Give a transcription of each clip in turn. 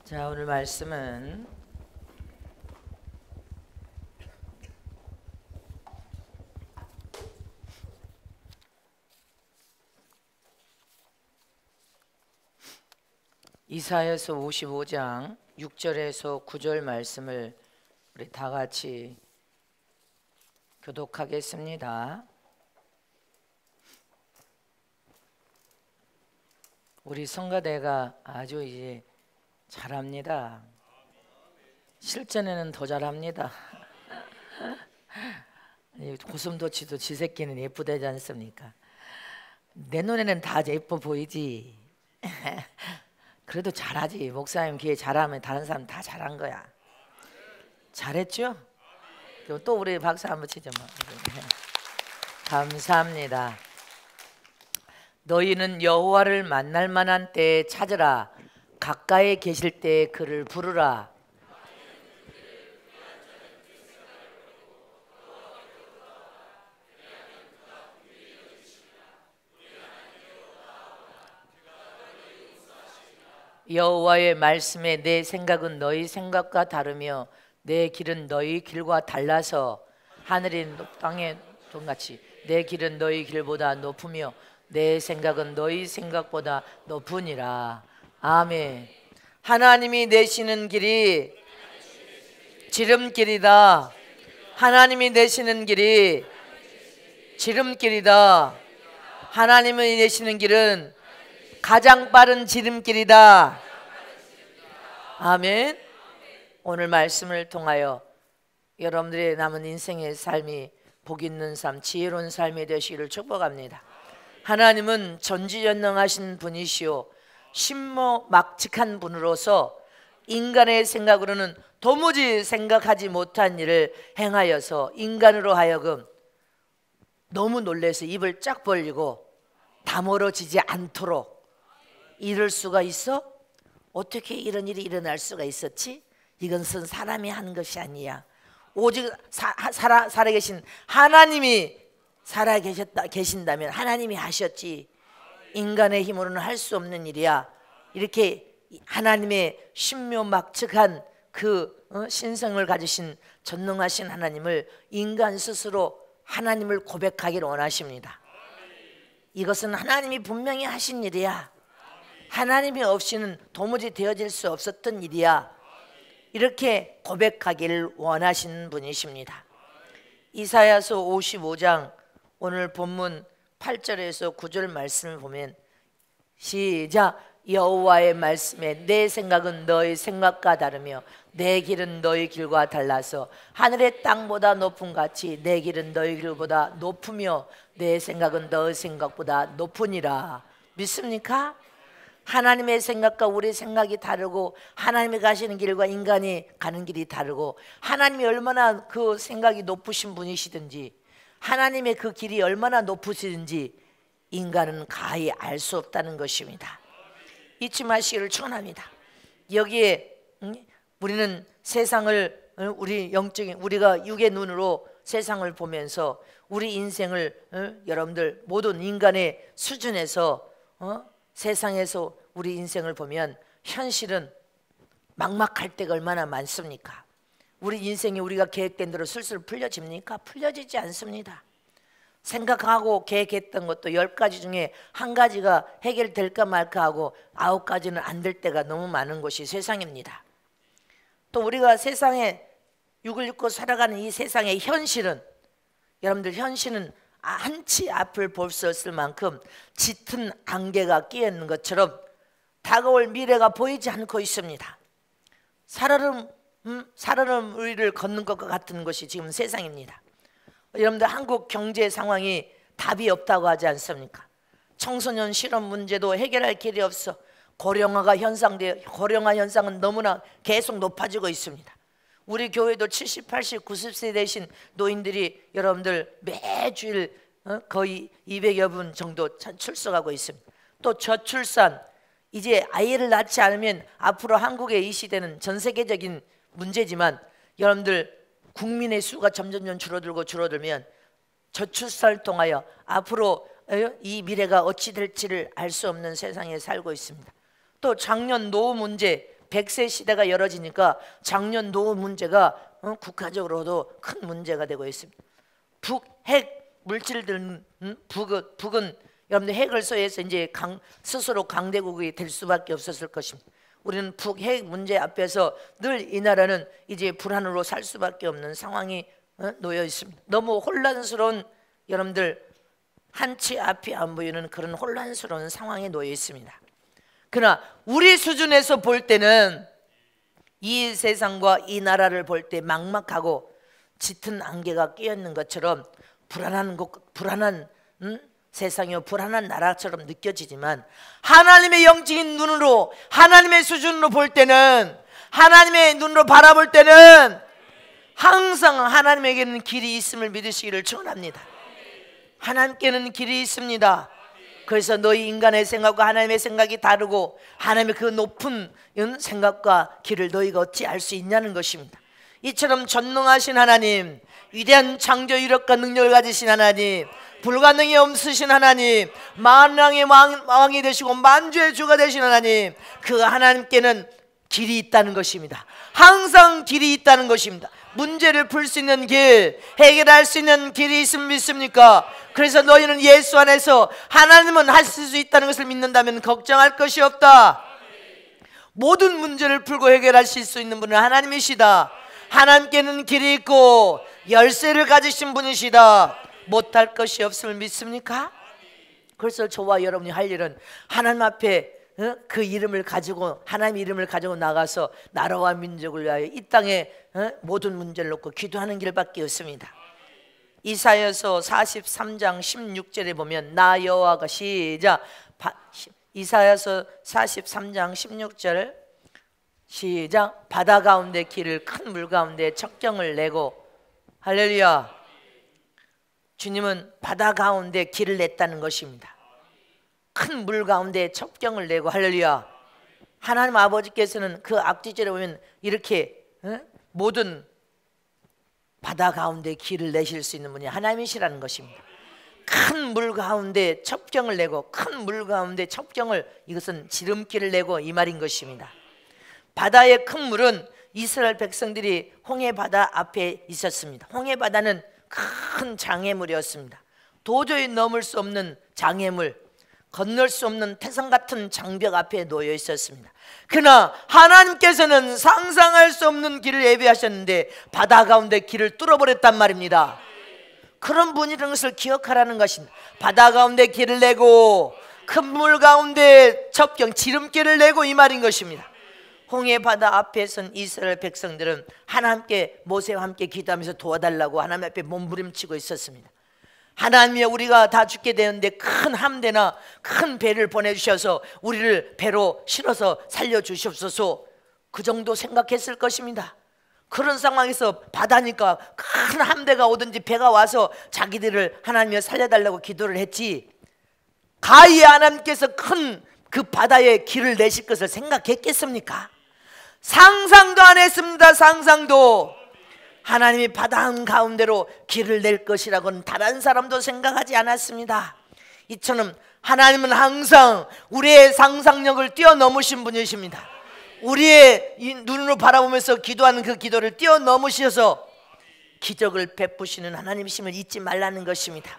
자, 오늘 말씀은 이사야서 55장 6절에서 9절 말씀을 우리 다 같이 교독하겠습니다. 우리 성가대가 아주 이제 잘합니다. 실전에는 더 잘합니다. 고슴도치도 지 새끼는 예쁘다지 않습니까? 내 눈에는 다 예뻐 보이지. 그래도 잘하지. 목사님 귀에 잘하면 다른 사람 다 잘한 거야. 잘했죠? 그럼 또 우리 박수 한번 치죠. 뭐. 감사합니다. 너희는 여호와를 만날 만한 때에 찾으라. 가까이 계실 때에 그를 부르라. 여호와의 말씀에 내 생각은 너희 생각과 다르며 내 길은 너희 길과 달라서 하늘이 땅의 동같이 내 길은 너희 길보다 높으며 내 생각은 너희 생각보다 높으니라. 아멘. 하나님이 내시는 길이 지름길이다. 하나님이 내시는 길이 지름길이다. 하나님이 내시는 길은 가장 빠른 지름길이다. 아멘. 오늘 말씀을 통하여 여러분들의 남은 인생의 삶이 복 있는 삶, 지혜로운 삶이 되시기를 축복합니다. 하나님은 전지전능하신 분이시오 신모막측한 분으로서 인간의 생각으로는 도무지 생각하지 못한 일을 행하여서 인간으로 하여금 너무 놀라서 입을 쫙 벌리고 다물어지지 않도록 이럴 수가 있어? 어떻게 이런 일이 일어날 수가 있었지? 이것은 사람이 한 것이 아니야. 오직 살아계신 하나님이 계신다면 하나님이 하셨지. 인간의 힘으로는 할 수 없는 일이야. 이렇게 하나님의 신묘막측한 그 신성을 가지신 전능하신 하나님을 인간 스스로 하나님을 고백하기를 원하십니다. 이것은 하나님이 분명히 하신 일이야. 하나님이 없이는 도무지 되어질 수 없었던 일이야. 이렇게 고백하기를 원하시는 분이십니다. 이사야서 55장 오늘 본문 8절에서 9절 말씀을 보면 시작. 여호와의 말씀에 내 생각은 너희 생각과 다르며 내 길은 너희 길과 달라서 하늘의 땅보다 높음 같이 내 길은 너희 길보다 높으며 내 생각은 너희 생각보다 높으니라. 믿습니까? 하나님의 생각과 우리의 생각이 다르고 하나님이 가시는 길과 인간이 가는 길이 다르고 하나님이 얼마나 그 생각이 높으신 분이시든지 하나님의 그 길이 얼마나 높으시든지 인간은 가히 알 수 없다는 것입니다. 잊지 마시기를 축원합니다. 여기에 우리는 세상을 우리 영적인 우리가 육의 눈으로 세상을 보면서 우리 인생을 여러분들 모든 인간의 수준에서 세상에서 우리 인생을 보면 현실은 막막할 때가 얼마나 많습니까? 우리 인생이 우리가 계획된 대로 술술 풀려집니까? 풀려지지 않습니다. 생각하고 계획했던 것도 10가지 중에 한 가지가 해결될까 말까 하고 9가지는 안 될 때가 너무 많은 것이 세상입니다. 또 우리가 세상에 육을 입고 살아가는 이 세상의 현실은 여러분들 현실은 한치 앞을 볼 수 없을 만큼 짙은 안개가 끼어 있는 것처럼 다가올 미래가 보이지 않고 있습니다. 살얼음 위를 걷는 것과 같은 것이 지금 세상입니다. 여러분들 한국 경제 상황이 답이 없다고 하지 않습니까? 청소년 실업 문제도 해결할 길이 없어 고령화 현상은 너무나 계속 높아지고 있습니다. 우리 교회도 70, 80, 90세 되신 노인들이 여러분들 매주일 거의 200여 분 정도 출석하고 있습니다. 또 저출산, 이제 아이를 낳지 않으면 앞으로 한국의 이 시대는 전 세계적인 문제지만 여러분들 국민의 수가 점점 줄어들면 저출산을 통하여 앞으로 이 미래가 어찌 될지를 알 수 없는 세상에 살고 있습니다. 또 작년 노후 문제, 100세 시대가 열어지니까 작년 노후 문제가 국가적으로도 큰 문제가 되고 있습니다. 북핵 물질들, 북은 여러분들 핵을 소유해서 이제 스스로 강대국이 될 수밖에 없었을 것입니다. 우리는 북핵 문제 앞에서 늘 이 나라는 이제 불안으로 살 수밖에 없는 상황이 놓여 있습니다. 너무 혼란스러운, 여러분들 한치 앞이 안 보이는 그런 혼란스러운 상황에 놓여 있습니다. 그러나 우리 수준에서 볼 때는 이 세상과 이 나라를 볼 때 막막하고 짙은 안개가 끼었는 것처럼 불안한 세상이요, 불안한 나라처럼 느껴지지만 하나님의 영적인 눈으로, 하나님의 수준으로 볼 때는, 하나님의 눈으로 바라볼 때는 항상 하나님에게는 길이 있음을 믿으시기를 축원합니다. 하나님께는 길이 있습니다. 그래서 너희 인간의 생각과 하나님의 생각이 다르고 하나님의 그 높은 생각과 길을 너희가 어찌 알 수 있냐는 것입니다. 이처럼 전능하신 하나님, 위대한 창조 이력과 능력을 가지신 하나님, 불가능이 없으신 하나님, 만왕의 왕이 되시고 만주의 주가 되신 하나님, 그 하나님께는 길이 있다는 것입니다. 항상 길이 있다는 것입니다. 문제를 풀 수 있는 길, 해결할 수 있는 길이 있으면 믿습니까? 그래서 너희는 예수 안에서 하나님은 하실 수 있다는 것을 믿는다면 걱정할 것이 없다. 모든 문제를 풀고 해결하실 수 있는 분은 하나님이시다. 하나님께는 길이 있고 열쇠를 가지신 분이시다. 못할 것이 없음을 믿습니까? 그래서 저와 여러분이 할 일은 하나님 앞에 그 이름을 가지고, 하나님 이름을 가지고 나가서 나라와 민족을 위하여 이 땅에 모든 문제를 놓고 기도하는 길밖에 없습니다. 이사야서 43장 16절에 보면 나 여호와가 시작, 이사야서 43장 16절 시작, 바다 가운데 길을 큰 물 가운데 척경을 내고, 할렐루야, 주님은 바다 가운데 길을 냈다는 것입니다. 큰 물 가운데 척경을 내고, 할렐루야. 하나님 아버지께서는 그 앞뒤절에 보면 이렇게 모든 바다 가운데 길을 내실 수 있는 분이 하나님이시라는 것입니다. 큰 물 가운데 척경을 내고, 큰 물 가운데 척경을, 이것은 지름길을 내고 이 말인 것입니다. 바다의 큰 물은 이스라엘 백성들이 홍해 바다 앞에 있었습니다. 홍해 바다는 큰 장애물이었습니다. 도저히 넘을 수 없는 장애물, 건널 수 없는 태산 같은 장벽 앞에 놓여 있었습니다. 그러나 하나님께서는 상상할 수 없는 길을 예비하셨는데 바다 가운데 길을 뚫어버렸단 말입니다. 그런 분이라는 것을 기억하라는 것입니다. 바다 가운데 길을 내고 큰 물 가운데 첩경, 지름길을 내고 이 말인 것입니다. 홍해 바다 앞에 선 이스라엘 백성들은 하나님께, 모세와 함께 기도하면서 도와달라고 하나님 앞에 몸부림치고 있었습니다. 하나님이여, 우리가 다 죽게 되는데 큰 함대나 큰 배를 보내주셔서 우리를 배로 실어서 살려주시옵소서, 그 정도 생각했을 것입니다. 그런 상황에서 바다니까 큰 함대가 오든지 배가 와서 자기들을 하나님이여 살려달라고 기도를 했지, 가히 하나님께서 큰 그 바다에 길을 내실 것을 생각했겠습니까? 상상도 안 했습니다. 상상도. 하나님이 바다 한가운데로 길을 낼 것이라고는 단 한 사람도 생각하지 않았습니다. 이처럼 하나님은 항상 우리의 상상력을 뛰어넘으신 분이십니다. 우리의 눈으로 바라보면서 기도하는 그 기도를 뛰어넘으셔서 기적을 베푸시는 하나님이심을 잊지 말라는 것입니다.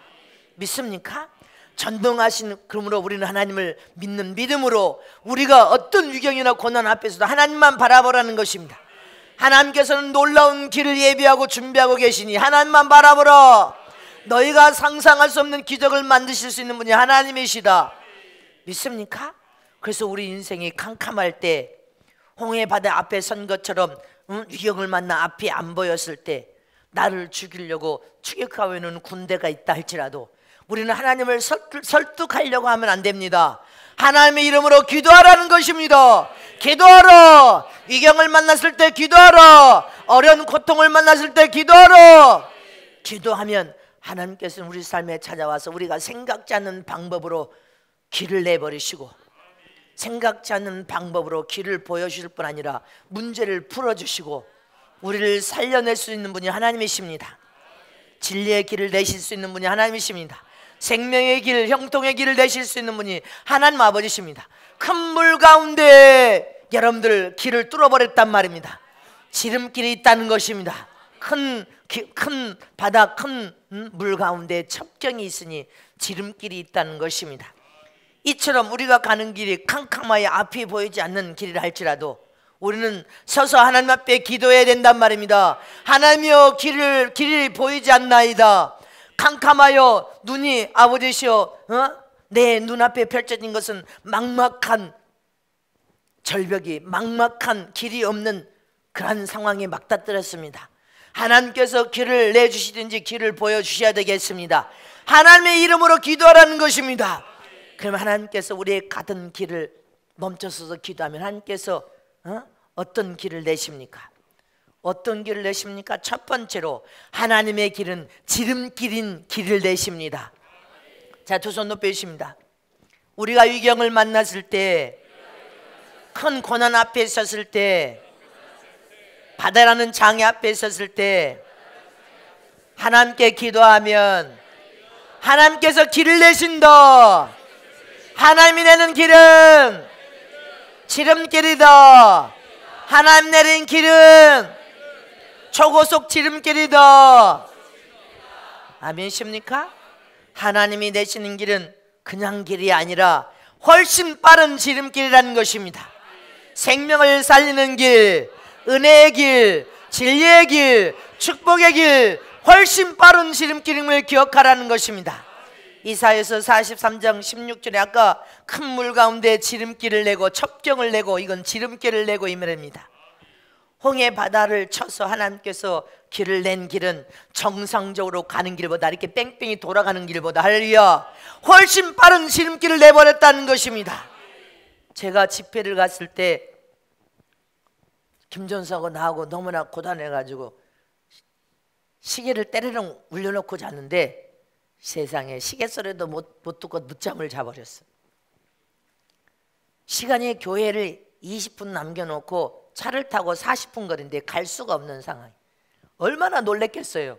믿습니까? 전능하신, 그러므로 우리는 하나님을 믿는 믿음으로 우리가 어떤 위경이나 고난 앞에서도 하나님만 바라보라는 것입니다. 하나님께서는 놀라운 길을 예비하고 준비하고 계시니 하나님만 바라보라. 너희가 상상할 수 없는 기적을 만드실 수 있는 분이 하나님이시다. 믿습니까? 그래서 우리 인생이 캄캄할 때, 홍해 바다 앞에 선 것처럼 위경을 만나 앞이 안 보였을 때, 나를 죽이려고 추격하고 있는 군대가 있다 할지라도 우리는 하나님을 설득하려고 하면 안 됩니다. 하나님의 이름으로 기도하라는 것입니다. 기도하라. 위경을 만났을 때 기도하라. 어려운 고통을 만났을 때 기도하라. 기도하면 하나님께서는 우리 삶에 찾아와서 우리가 생각지 않는 방법으로 길을 내버리시고, 생각지 않는 방법으로 길을 보여주실 뿐 아니라 문제를 풀어주시고 우리를 살려낼 수 있는 분이 하나님이십니다. 진리의 길을 내실 수 있는 분이 하나님이십니다. 생명의 길, 형통의 길을 내실 수 있는 분이 하나님 아버지십니다. 큰 물 가운데 여러분들 길을 뚫어버렸단 말입니다. 지름길이 있다는 것입니다. 큰 바다, 큰 물 가운데 첩경이 있으니 지름길이 있다는 것입니다. 이처럼 우리가 가는 길이 캄캄하여 앞이 보이지 않는 길이라 할지라도 우리는 서서 하나님 앞에 기도해야 된단 말입니다. 하나님이여, 길이 보이지 않나이다. 캄캄하여 눈이, 아버지시여, 내 눈앞에 펼쳐진 것은 막막한 절벽이, 막막한 길이 없는 그런 상황에 막다뜨렸습니다. 하나님께서 길을 내주시든지 길을 보여주셔야 되겠습니다. 하나님의 이름으로 기도하라는 것입니다. 그럼 하나님께서 우리의 가던 길을 멈춰서서 기도하면 하나님께서 어떤 길을 내십니까? 어떤 길을 내십니까? 첫 번째로 하나님의 길은 지름길인 길을 내십니다. 자, 두 손 높여 주십니다. 우리가 위경을 만났을 때, 큰 고난 앞에 섰을 때, 바다라는 장애 앞에 섰을 때 하나님께 기도하면 하나님께서 길을 내신다. 하나님이 내는 길은 지름길이다. 하나님 내린 길은 초고속 지름길이다. 아멘이십니까? 하나님이 내시는 길은 그냥 길이 아니라 훨씬 빠른 지름길이라는 것입니다. 생명을 살리는 길, 은혜의 길, 진리의 길, 축복의 길, 훨씬 빠른 지름길임을 기억하라는 것입니다. 이사야서 43장 16절에 아까 큰 물 가운데 지름길을 내고 첩경을 내고, 이건 지름길을 내고 이 말입니다. 홍해 바다를 쳐서 하나님께서 길을 낸 길은 정상적으로 가는 길보다, 이렇게 뺑뺑이 돌아가는 길보다, 할렐루야, 훨씬 빠른 지름길을 내버렸다는 것입니다. 제가 집회를 갔을 때 김전사하고 나하고 너무나 고단해가지고 시계를 때리렁 울려놓고 잤는데 세상에 시계 소리도 못 듣고 늦잠을 자버렸어. 시간이 교회를 20분 남겨놓고 차를 타고 40분 거리인데 갈 수가 없는 상황. 얼마나 놀랬겠어요.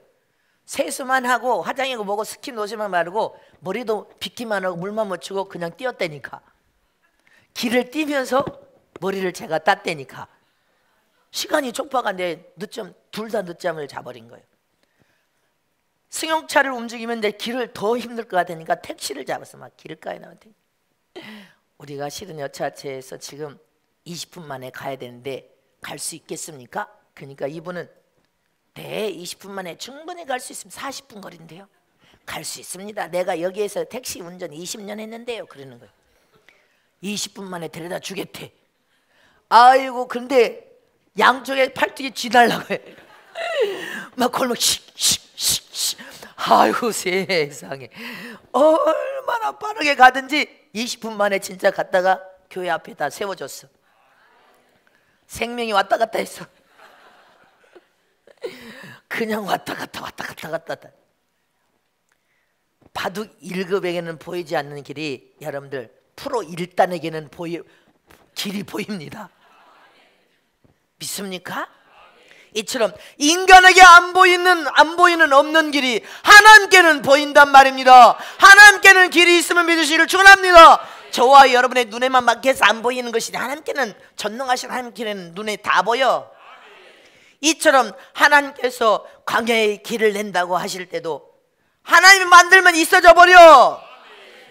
세수만 하고 화장이고 뭐고 스킨 옷이만 바르고 머리도 빗기만 하고 물만 묻히고 그냥 뛰었다니까. 길을 뛰면서 머리를 제가 땄다니까. 시간이 촉박한데 둘 다 늦잠을 자버린 거예요. 승용차를 움직이면 내 길을 더 힘들 것 같으니까 택시를 잡았어. 막 길가에 나한테 우리가 실은 여차체에서 지금 20분 만에 가야 되는데 갈 수 있겠습니까? 그러니까 이분은 네, 20분 만에 충분히 갈 수 있으면 40분 거리인데요. 갈 수 있습니다. 내가 여기에서 택시 운전 20년 했는데요. 그러는 거예요. 20분 만에 데려다 주겠대. 아이고, 근데 양쪽에 팔뚝이 쥐날라고 해. 막 골목 씩씩씩. 아이고 세상에, 얼마나 빠르게 가든지 20분 만에 진짜 갔다가 교회 앞에다 세워줬어. 생명이 왔다 갔다 했어. 그냥 왔다 갔다. 바둑 1급에게는 보이지 않는 길이 여러분들 프로 1단에게는 길이 보입니다. 믿습니까? 이처럼 인간에게 안 보이는 없는 길이 하나님께는 보인단 말입니다. 하나님께는 길이 있으면 믿으시기를 축원합니다. 저와 여러분의 눈에만 막혀서 안 보이는 것이 하나님께는, 전능하신 하나님께는 눈에 다 보여. 이처럼 하나님께서 광야의 길을 낸다고 하실 때도 하나님이 만들면 있어져 버려.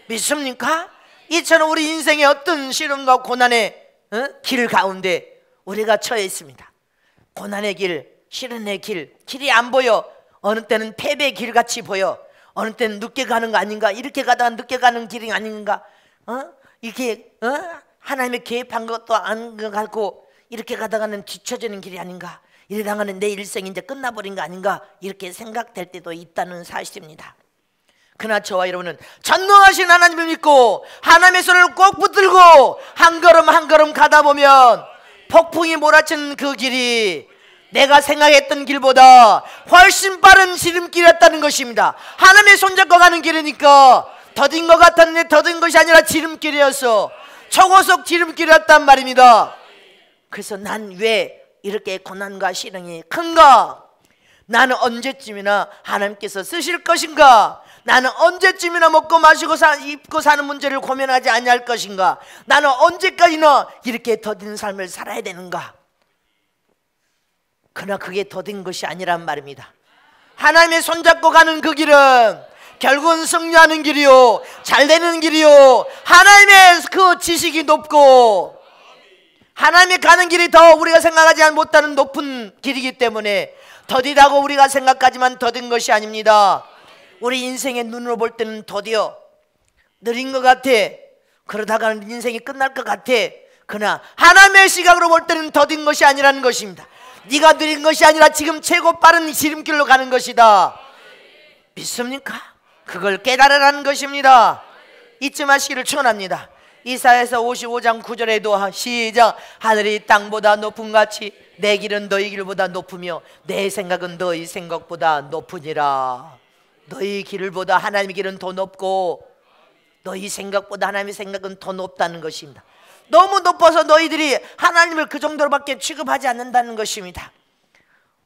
믿습니까? 이처럼 우리 인생의 어떤 시련과 고난의 길 가운데 우리가 처해 있습니다. 고난의 길, 시련의 길이 안 보여. 어느 때는 패배의 길같이 보여. 어느 때는 늦게 가는 거 아닌가, 이렇게 가다가 늦게 가는 길이 아닌가, 이렇게 하나님의 계획한 것도 안 가고 이렇게 가다가는 뒤처지는 길이 아닌가, 이러다가는 내 일생이 이제 끝나버린 거 아닌가, 이렇게 생각될 때도 있다는 사실입니다. 그러나 저와 여러분은 전능하신 하나님을 믿고 하나님의 손을 꼭 붙들고 한 걸음 한 걸음 가다 보면 폭풍이 몰아치는 그 길이 내가 생각했던 길보다 훨씬 빠른 지름길이었다는 것입니다. 하나님의 손잡고 가는 길이니까 더딘 것 같았는데 더딘 것이 아니라 지름길이었어. 초고속 지름길이었단 말입니다. 그래서 난 왜 이렇게 고난과 시련이 큰가? 나는 언제쯤이나 하나님께서 쓰실 것인가? 나는 언제쯤이나 먹고 마시고 입고 사는 문제를 고민하지 아니할 것인가? 나는 언제까지나 이렇게 더딘 삶을 살아야 되는가? 그러나 그게 더딘 것이 아니란 말입니다. 하나님의 손잡고 가는 그 길은 결국은 승리하는 길이요, 잘되는 길이요, 하나님의 그 지식이 높고 하나님이 가는 길이 더 우리가 생각하지 못하는 높은 길이기 때문에 더디다고 우리가 생각하지만 더딘 것이 아닙니다. 우리 인생의 눈으로 볼 때는 더디어 느린 것 같아. 그러다가는 인생이 끝날 것 같아. 그러나 하나님의 시각으로 볼 때는 더딘 것이 아니라는 것입니다. 네가 느린 것이 아니라 지금 최고 빠른 지름길로 가는 것이다. 믿습니까? 그걸 깨달으라는 것입니다. 잊지 마시기를 축원합니다. 이사야서 55장 9절에도 시작. 하늘이 땅보다 높은 같이 내 길은 너희 길보다 높으며 내 생각은 너희 생각보다 높으니라. 너희 길을 보다 하나님의 길은 더 높고 너희 생각보다 하나님의 생각은 더 높다는 것입니다. 너무 높아서 너희들이 하나님을 그 정도로밖에 취급하지 않는다는 것입니다.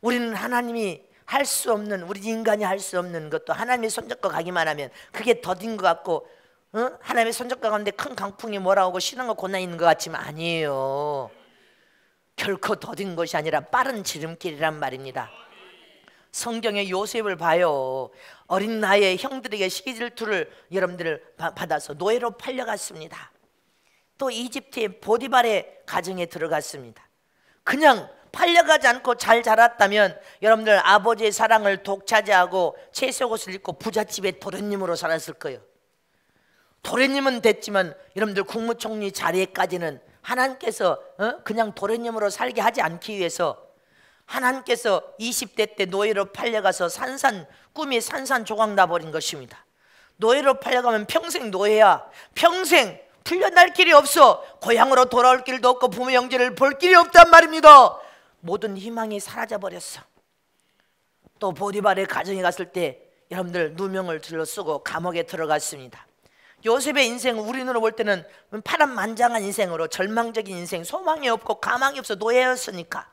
우리는 하나님이 할 수 없는, 우리 인간이 할 수 없는 것도 하나님의 손잡고 가기만 하면 그게 더딘 것 같고, 하나님의 손잡고 가는데 큰 강풍이 몰아오고 싫은 거 고난 있는 것 같지만 아니에요. 결코 더딘 것이 아니라 빠른 지름길이란 말입니다. 성경의 요셉을 봐요. 어린 나이에 형들에게 시기질투를 여러분들 받아서 노예로 팔려갔습니다. 또 이집트의 보디발의 가정에 들어갔습니다. 그냥 팔려가지 않고 잘 자랐다면 여러분들 아버지의 사랑을 독차지하고 채색옷을 입고 부잣집의 도련님으로 살았을 거예요. 도련님은 됐지만 여러분들 국무총리 자리에까지는 하나님께서 그냥 도련님으로 살게 하지 않기 위해서 하나님께서 20대 때 노예로 팔려가서 꿈이 산산조각 나버린 것입니다. 노예로 팔려가면 평생 노예야. 평생 풀려날 길이 없어. 고향으로 돌아올 길도 없고 부모 형제를 볼 길이 없단 말입니다. 모든 희망이 사라져버렸어. 또 보디발의 가정에 갔을 때 여러분들 누명을 들러쓰고 감옥에 들어갔습니다. 요셉의 인생 우리 눈으로 볼 때는 파란만장한 인생으로 절망적인 인생, 소망이 없고 가망이 없어 노예였으니까.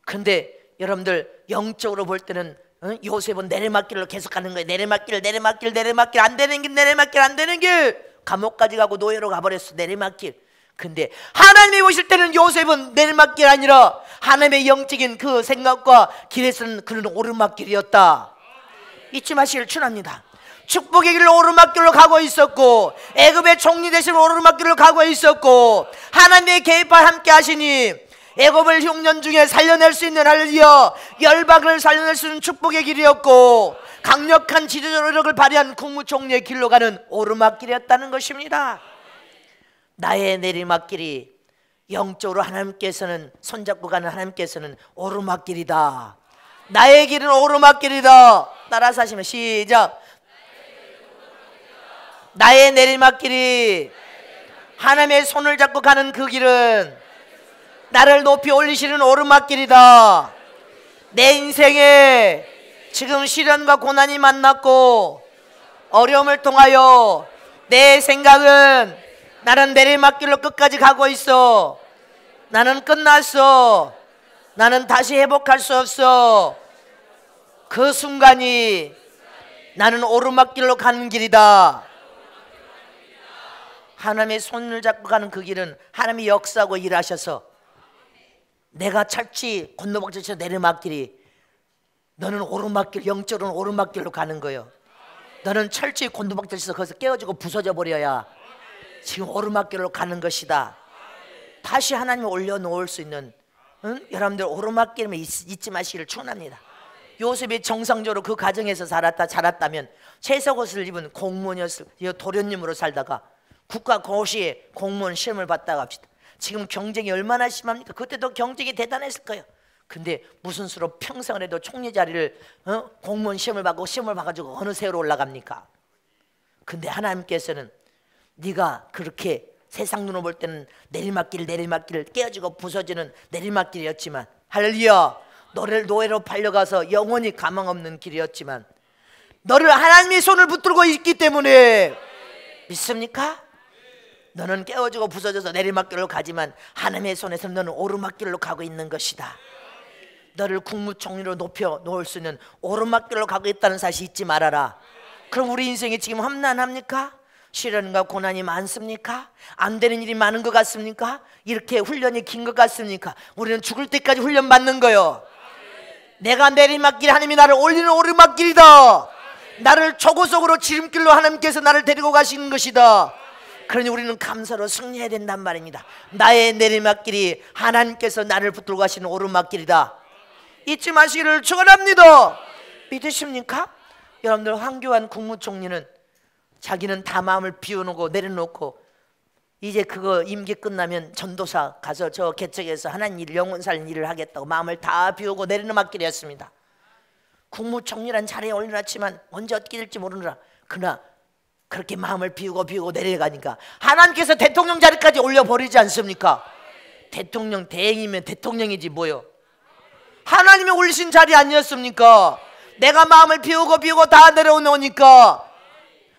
근데 여러분들 영적으로 볼 때는 요셉은 내리막길로 계속 가는 거예요. 내리막길 안 되는 길, 내리막길 안 되는 길. 감옥까지 가고 노예로 가버렸어. 내리막길. 근데 하나님이 보실 때는 요셉은 내리막길 아니라 하나님의 영적인 그 생각과 길에서는 그는 오르막길이었다. 잊지 마시기를 축원합니다. 축복의 길로 오르막길로 가고 있었고 애굽의 총리 대신 오르막길로 가고 있었고 하나님의 계획과 함께 하시니 애굽을 흉년 중에 살려낼 수 있는 할렐루야 열방을 살려낼 수 있는 축복의 길이었고 강력한 지도력을 발휘한 국무총리의 길로 가는 오르막길이었다는 것입니다. 나의 내리막길이 영적으로 하나님께서는 손잡고 가는 하나님께서는 오르막길이다. 나의 길은 오르막길이다. 따라서 하시면 시작. 나의 내리막길이 하나님의 손을 잡고 가는 그 길은 나를 높이 올리시는 오르막길이다. 내 인생에 지금 시련과 고난이 만났고 어려움을 통하여 내 생각은 나는 내리막길로 끝까지 가고 있어. 나는 끝났어. 나는 다시 회복할 수 없어. 그 순간이 나는 오르막길로 가는 길이다. 하나님의 손을 잡고 가는 그 길은 하나님이 역사하고 일하셔서 내가 철치 곤도박질쳐 내리막길이 너는 오르막길, 영적으로는 오르막길로 가는 거예요. 너는 철치 곤도박질쳐서 거기서 깨어지고 부서져 버려야 지금 오르막길로 가는 것이다. 다시 하나님이 올려놓을 수 있는 여러분들 오르막길을 잊지 마시기를 축원합니다. 요셉이 정상적으로 그 가정에서 자랐다면 채색옷을 입은 공무원이었을 도련님으로 살다가 국가고시에 공무원 시험을 봤다고 합시다. 지금 경쟁이 얼마나 심합니까? 그때도 경쟁이 대단했을 거예요. 근데 무슨 수로 평생을 해도 총리 자리를 공무원 시험을 봐가지고 어느 세월로 올라갑니까? 근데 하나님께서는 네가 그렇게 세상 눈으로 볼 때는 내리막길 깨어지고 부서지는 내리막길이었지만 할렐루야 너를 노예로 팔려가서 영원히 가망 없는 길이었지만 너를 하나님의 손을 붙들고 있기 때문에 믿습니까? 너는 깨어지고 부서져서 내리막길로 가지만 하나님의 손에서 너는 오르막길로 가고 있는 것이다. 너를 국무총리로 높여 놓을 수 있는 오르막길로 가고 있다는 사실 잊지 말아라. 그럼 우리 인생에 지금 험난합니까? 시련과 고난이 많습니까? 안 되는 일이 많은 것 같습니까? 이렇게 훈련이 긴 것 같습니까? 우리는 죽을 때까지 훈련 받는 거요. 내가 내리막길, 하나님이 나를 올리는 오르막길이다. 나를 초고속으로 지름길로 하나님께서 나를 데리고 가시는 것이다. 그러니 우리는 감사로 승리해야 된단 말입니다. 나의 내리막길이 하나님께서 나를 붙들고 가시는 오르막길이다. 잊지 마시기를 축원합니다. 믿으십니까? 여러분들, 황교안 국무총리는 자기는 다 마음을 비워놓고 내려놓고 이제 그거 임기 끝나면 전도사 가서 저 개척에서 하나님 일, 영혼 살린 일을 하겠다고 마음을 다 비우고 내려놓기였습니다. 국무총리란 자리에 올려놨지만 언제 어떻게 될지 모르느라 그러나 그렇게 마음을 비우고 내려가니까 하나님께서 대통령 자리까지 올려버리지 않습니까? 대통령 대행이면 대통령이지 뭐요. 하나님이 올리신 자리 아니었습니까? 내가 마음을 비우고 다 내려오니까,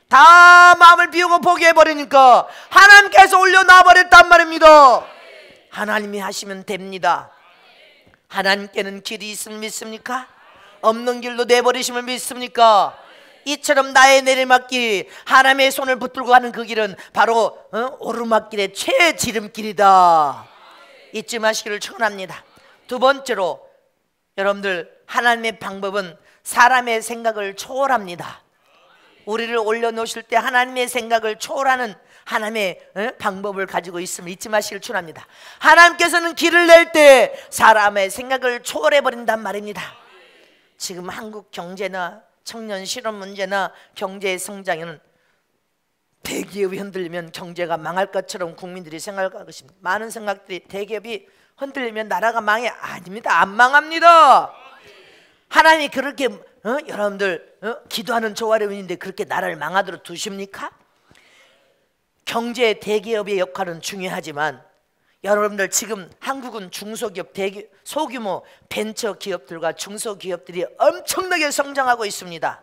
다 마음을 비우고 포기해버리니까 하나님께서 올려놔버렸단 말입니다. 하나님이 하시면 됩니다. 하나님께는 길이 있음을 믿습니까? 없는 길로 내버리심을 믿습니까? 이처럼 나의 내리막길, 하나님의 손을 붙들고 가는 그 길은 바로 오르막길의 최지름길이다. 잊지 마시기를 축원합니다. 두 번째로, 여러분들, 하나님의 방법은 사람의 생각을 초월합니다. 우리를 올려놓으실 때 하나님의 생각을 초월하는 하나님의 방법을 가지고 있음을 잊지 마시기를 축원합니다. 하나님께서는 길을 낼 때 사람의 생각을 초월해버린단 말입니다. 지금 한국 경제나 청년 실업 문제나 경제 성장에는 대기업이 흔들리면 경제가 망할 것처럼 국민들이 생각할 것입니다. 많은 생각들이 대기업이 흔들리면 나라가 망해. 아닙니다. 안 망합니다. 하나님이 그렇게 여러분들 기도하는 조아려인데 그렇게 나라를 망하도록 두십니까? 경제 대기업의 역할은 중요하지만 여러분들, 지금 한국은 중소기업, 소규모 벤처기업들과 중소기업들이 엄청나게 성장하고 있습니다.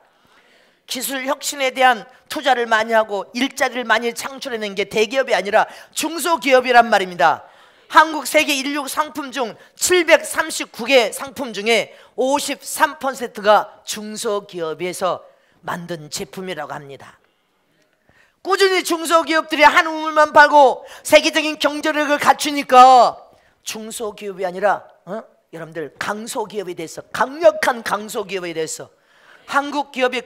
기술 혁신에 대한 투자를 많이 하고 일자리를 많이 창출해낸 게 대기업이 아니라 중소기업이란 말입니다. 한국 세계 인류 상품 중 739개 상품 중에 53%가 중소기업에서 만든 제품이라고 합니다. 꾸준히 중소기업들이 한 우물만 팔고 세계적인 경제력을 갖추니까 중소기업이 아니라 여러분들 강소기업이 돼서, 강력한 강소기업이 돼서 한국 기업이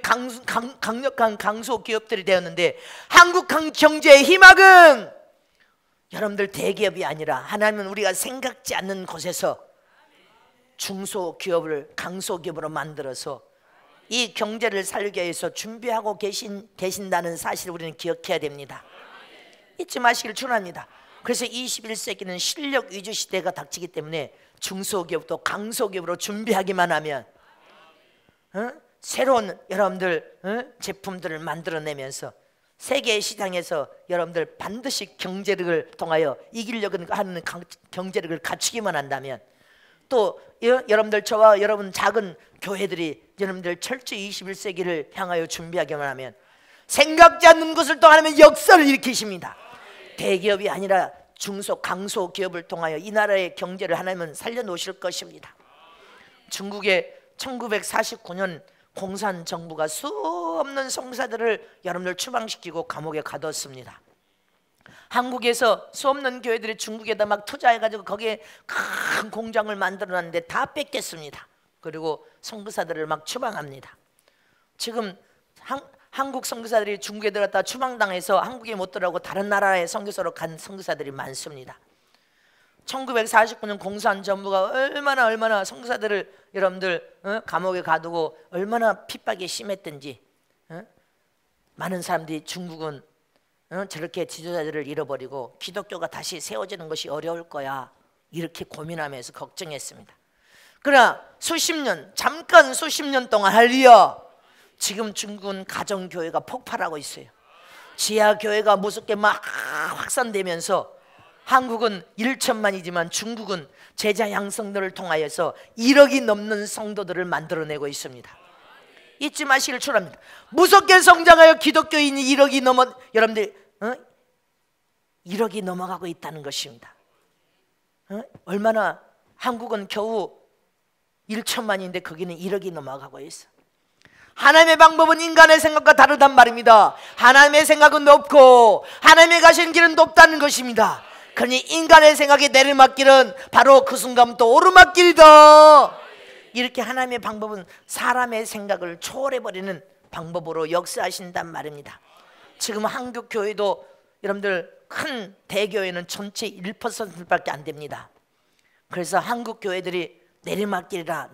강력한 강소기업들이 되었는데, 한국 경제의 희망은 여러분들 대기업이 아니라 하나님은 우리가 생각지 않는 곳에서 중소기업을 강소기업으로 만들어서 이 경제를 살리기 위해서 준비하고 계신다는 사실을 우리는 기억해야 됩니다. 잊지 마시길 축원합니다. 그래서 21세기는 실력 위주 시대가 닥치기 때문에 중소기업도 강소기업으로 준비하기만 하면 새로운 여러분들 제품들을 만들어내면서 세계 시장에서 여러분들 반드시 경제력을 통하여 이기려고 하는 경제력을 갖추기만 한다면, 또 여러분들, 저와 여러분 작은 교회들이 여러분들 철저히 21세기를 향하여 준비하기만 하면 생각지 않는 것을 또 하나님의 역사를 일으키십니다. 대기업이 아니라 중소 강소기업을 통하여 이 나라의 경제를 하나님은 살려놓으실 것입니다. 중국의 1949년 공산 정부가 수 없는 성사들을 여러분들 추방시키고 감옥에 가뒀습니다. 한국에서 수 없는 교회들이 중국에다 막 투자해가지고 거기에 큰 공장을 만들어놨는데 다 뺏겼습니다. 그리고 선교사들을 막 추방합니다. 지금 한국 선교사들이 중국에 들어갔다 추방당해서 한국에 못 들어가고 다른 나라의 선교사로 간 선교사들이 많습니다. 1949년 공산 정부가 얼마나 선교사들을 여러분들 감옥에 가두고 얼마나 핍박이 심했든지 많은 사람들이 중국은 저렇게 지도자들을 잃어버리고 기독교가 다시 세워지는 것이 어려울 거야, 이렇게 고민하면서 걱정했습니다. 그러나 잠깐 수십 년 동안 할리야, 지금 중국은 가정교회가 폭발하고 있어요. 지하교회가 무섭게 막 확산되면서 한국은 1천만이지만 중국은 제자 양성들을 통하여서 1억이 넘는 성도들을 만들어내고 있습니다. 잊지 마시길 축원합니다. 무섭게 성장하여 기독교인이 1억이 넘어, 여러분들 1억이 넘어가고 있다는 것입니다. 얼마나, 한국은 겨우 1천만인데 거기는 1억이 넘어가고 있어. 하나님의 방법은 인간의 생각과 다르단 말입니다. 하나님의 생각은 높고 하나님의 가시는 길은 높다는 것입니다. 그러니 인간의 생각의 내리막길은 바로 그 순간부터 오르막길이다. 이렇게 하나님의 방법은 사람의 생각을 초월해버리는 방법으로 역사하신단 말입니다. 지금 한국 교회도 여러분들 큰 대교회는 전체 1%밖에 안 됩니다. 그래서 한국 교회들이 내리막길이라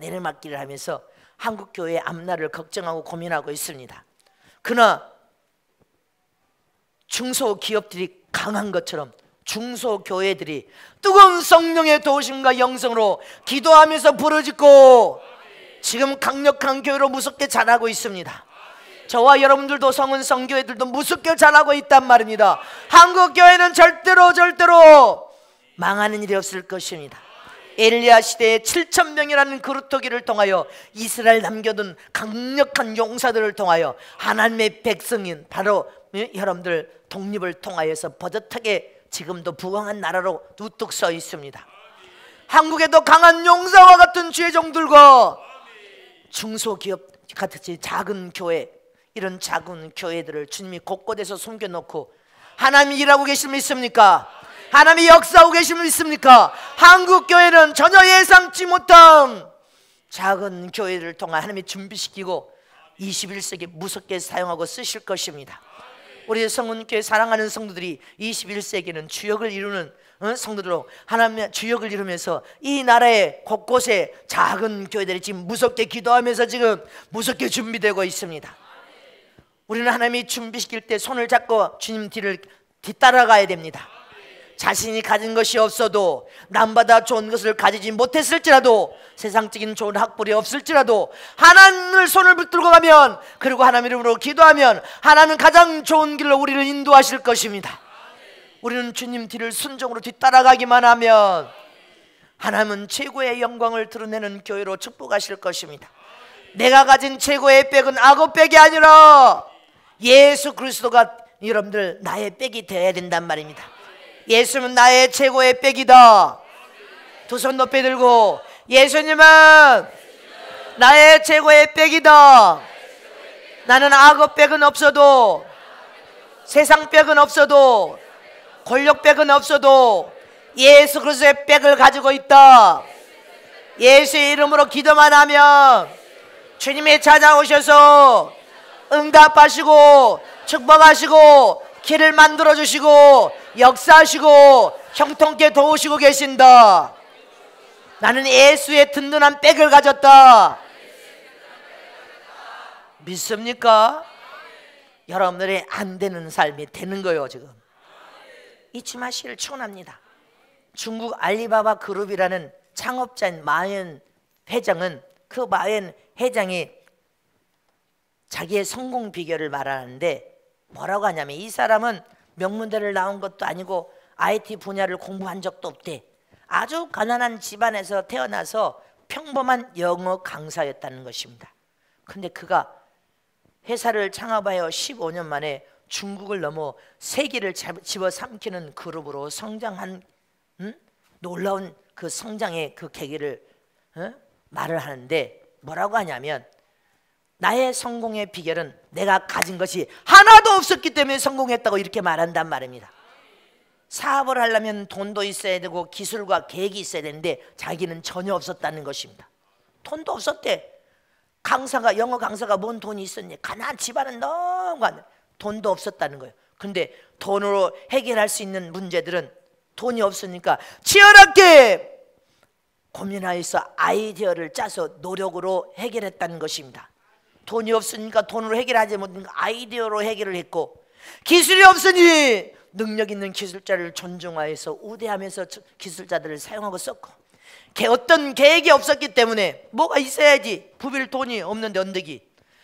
하면서 한국 교회의 앞날을 걱정하고 고민하고 있습니다. 그러나 중소기업들이 강한 것처럼 중소교회들이 뜨거운 성령의 도우심과 영성으로 기도하면서 부르짖고 지금 강력한 교회로 무섭게 자라고 있습니다. 저와 여러분들도 성은 성교회들도 무섭게 자라고 있단 말입니다. 한국 교회는 절대로 망하는 일이 없을 것입니다. 엘리야 시대에 7,000명이라는 그루터기를 통하여 이스라엘 남겨둔 강력한 용사들을 통하여 하나님의 백성인 바로 여러분들 독립을 통하여서 버젓하게 지금도 부강한 나라로 우뚝 서 있습니다. 한국에도 강한 용사와 같은 주의 종들과 중소기업 같이 작은 교회, 이런 작은 교회들을 주님이 곳곳에서 숨겨놓고 하나님이 일하고 계심을 믿습니까? 하나님이 역사하고 계심을 믿습니까? 한국 교회는 전혀 예상치 못한 작은 교회를 통해 하나님이 준비시키고 21세기 무섭게 사용하고 쓰실 것입니다. 우리 성은교회 사랑하는 성도들이 21세기는 주역을 이루는 성도들로 하나님의 주역을 이루면서 이 나라의 곳곳에 작은 교회들이 지금 무섭게 기도하면서 지금 무섭게 준비되고 있습니다. 우리는 하나님이 준비시킬 때 손을 잡고 주님 뒤를 뒤따라가야 됩니다. 자신이 가진 것이 없어도 남보다 좋은 것을 가지지 못했을지라도 세상적인 좋은 학벌이 없을지라도 하나님을 손을 붙들고 가면, 그리고 하나님 이름으로 기도하면 하나님은 가장 좋은 길로 우리를 인도하실 것입니다. 우리는 주님 뒤를 순종으로 뒤따라가기만 하면 하나님은 최고의 영광을 드러내는 교회로 축복하실 것입니다. 내가 가진 최고의 백은 악어 백이 아니라 예수 그리스도가 여러분들 나의 백이 되어야 된단 말입니다. 예수는 나의 최고의 백이다. 두 손 높이 들고 예수님은 나의 최고의 백이다. 나는 악어 백은 없어도, 세상 백은 없어도, 권력 백은 없어도 예수 그리스도의 백을 가지고 있다. 예수의 이름으로 기도만 하면 주님이 찾아오셔서 응답하시고 축복하시고 길을 만들어주시고 역사하시고 형통케 도우시고 계신다. 나는 예수의 든든한 백을 가졌다. 믿습니까? 여러분들이 안 되는 삶이 되는 거예요. 지금 잊지 마시기를 축원합니다. 중국 알리바바 그룹이라는 창업자인 마연 회장은, 그 마연 회장이 자기의 성공 비결을 말하는데 뭐라고 하냐면, 이 사람은 명문대를 나온 것도 아니고 IT 분야를 공부한 적도 없대. 아주 가난한 집안에서 태어나서 평범한 영어 강사였다는 것입니다. 근데 그가 회사를 창업하여 15년 만에 중국을 넘어 세계를 집어삼키는 그룹으로 성장한 놀라운 그 성장의 그 계기를 말을 하는데, 뭐라고 하냐면 나의 성공의 비결은 내가 가진 것이 하나도 없었기 때문에 성공했다고 이렇게 말한단 말입니다. 사업을 하려면 돈도 있어야 되고 기술과 계획이 있어야 되는데 자기는 전혀 없었다는 것입니다. 돈도 없었대. 강사가, 영어 강사가 뭔 돈이 있었니? 가난한 집안은 너무 가난, 돈도 없었다는 거예요. 근데 돈으로 해결할 수 있는 문제들은 돈이 없으니까 치열하게 고민하여서 아이디어를 짜서 노력으로 해결했다는 것입니다. 돈이 없으니까 돈으로 해결하지 못하니까 아이디어로 해결을 했고, 기술이 없으니 능력 있는 기술자를 존중하여서 우대하면서 기술자들을 사용하고 썼고, 어떤 계획이 없었기 때문에 뭐가 있어야지, 부빌 돈이 없는데 언덕이,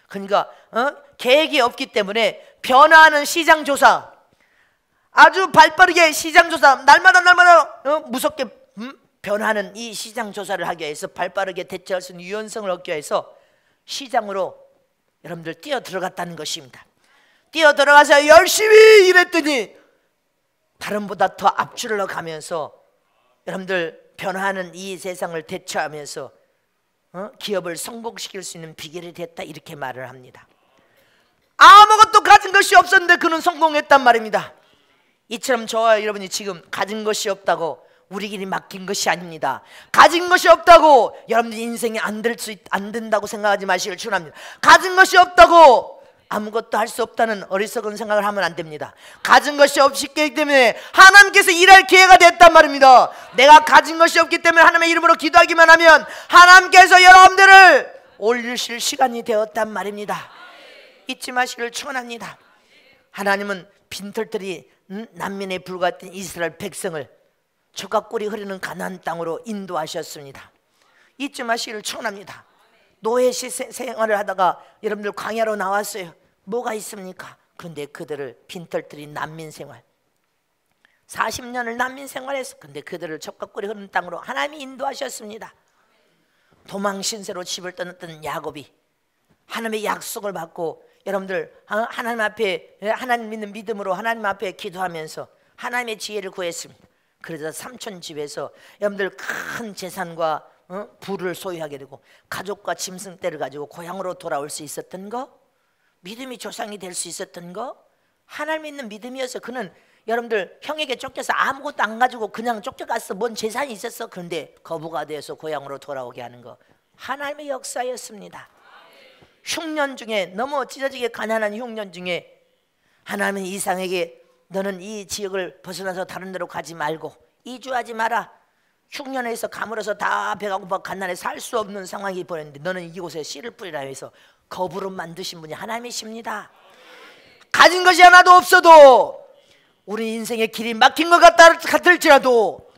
그러니까 계획이 없기 때문에 변화하는 시장조사, 아주 발빠르게 시장조사, 날마다 무섭게 변화하는 이 시장조사를 하기 위해서, 발빠르게 대처할 수 있는 유연성을 얻기 위해서 시장으로 여러분들 뛰어 들어갔다는 것입니다. 뛰어 들어가서 열심히 일했더니 다른보다 더 앞줄러 가면서 여러분들 변화하는 이 세상을 대처하면서 기업을 성공시킬 수 있는 비결이 됐다, 이렇게 말을 합니다. 아무것도 가진 것이 없었는데 그는 성공했단 말입니다. 이처럼 저와 여러분이 지금 가진 것이 없다고 우리끼리 맡긴 것이 아닙니다. 가진 것이 없다고 여러분들 인생이 안 된다고 생각하지 마시길 축원합니다. 가진 것이 없다고 아무것도 할 수 없다는 어리석은 생각을 하면 안 됩니다. 가진 것이 없기 때문에 하나님께서 일할 기회가 됐단 말입니다. 내가 가진 것이 없기 때문에 하나님의 이름으로 기도하기만 하면 하나님께서 여러분들을 올리실 시간이 되었단 말입니다. 잊지 마시길 축원합니다. 하나님은 빈털터리 난민에 불과했던 이스라엘 백성을 젖과 꿀이 흐르는 가나안 땅으로 인도하셨습니다. 잊지 마시기를 축원합니다. 노예 생활을 하다가 여러분들 광야로 나왔어요. 뭐가 있습니까? 그런데 그들을 빈털터리 난민 생활 40년을 난민 생활했어. 근데 그들을 젖과 꿀이 흐르는 땅으로 하나님이 인도하셨습니다. 도망 신세로 집을 떠났던 야곱이 하나님의 약속을 받고 여러분들 하나님 앞에 하나님 믿는 믿음으로 하나님 앞에 기도하면서 하나님의 지혜를 구했습니다. 그러자 삼촌 집에서 여러분들 큰 재산과 부를 소유하게 되고 가족과 짐승떼를 가지고 고향으로 돌아올 수 있었던 거, 믿음이 조상이 될 수 있었던 거, 하나님 믿는 믿음이어서 그는 여러분들 형에게 쫓겨서 아무것도 안 가지고 그냥 쫓겨갔어. 뭔 재산이 있었어. 그런데 거부가 되어서 고향으로 돌아오게 하는 거, 하나님의 역사였습니다. 흉년 중에 너무 찢어지게 가난한 흉년 중에 하나님은 이상에게 너는 이 지역을 벗어나서 다른 데로 가지 말고 이주하지 마라. 흉년에서 가물어서 다 배가 고파 갓난에 살 수 없는 상황이 벌어졌는데 너는 이곳에 씨를 뿌리라 해서 거부로 만드신 분이 하나님이십니다. 가진 것이 하나도 없어도 우리 인생의 길이 막힌 것 같을지라도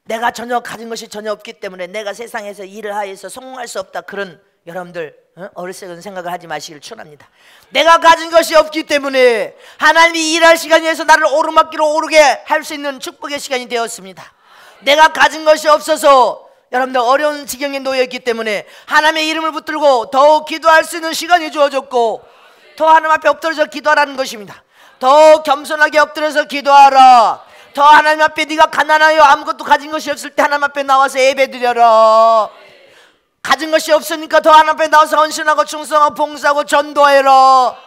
내가 전혀 가진 것이 전혀 없기 때문에 내가 세상에서 일을 하여서 성공할 수 없다, 그런 여러분들 어리석은 생각을 하지 마시길 축원합니다. 내가 가진 것이 없기 때문에 하나님이 일할 시간이 돼서 나를 오르막길로 오르게 할 수 있는 축복의 시간이 되었습니다. 내가 가진 것이 없어서 여러분들 어려운 지경에 놓여있기 때문에 하나님의 이름을 붙들고 더욱 기도할 수 있는 시간이 주어졌고 더 하나님 앞에 엎드려서 기도하라는 것입니다. 더 겸손하게 엎드려서 기도하라. 더 하나님 앞에 네가 가난하여 아무것도 가진 것이 없을 때 하나님 앞에 나와서 예배드려라. 가진 것이 없으니까 더 하나님 앞에 나와서 헌신하고 충성하고 봉사하고 전도해라.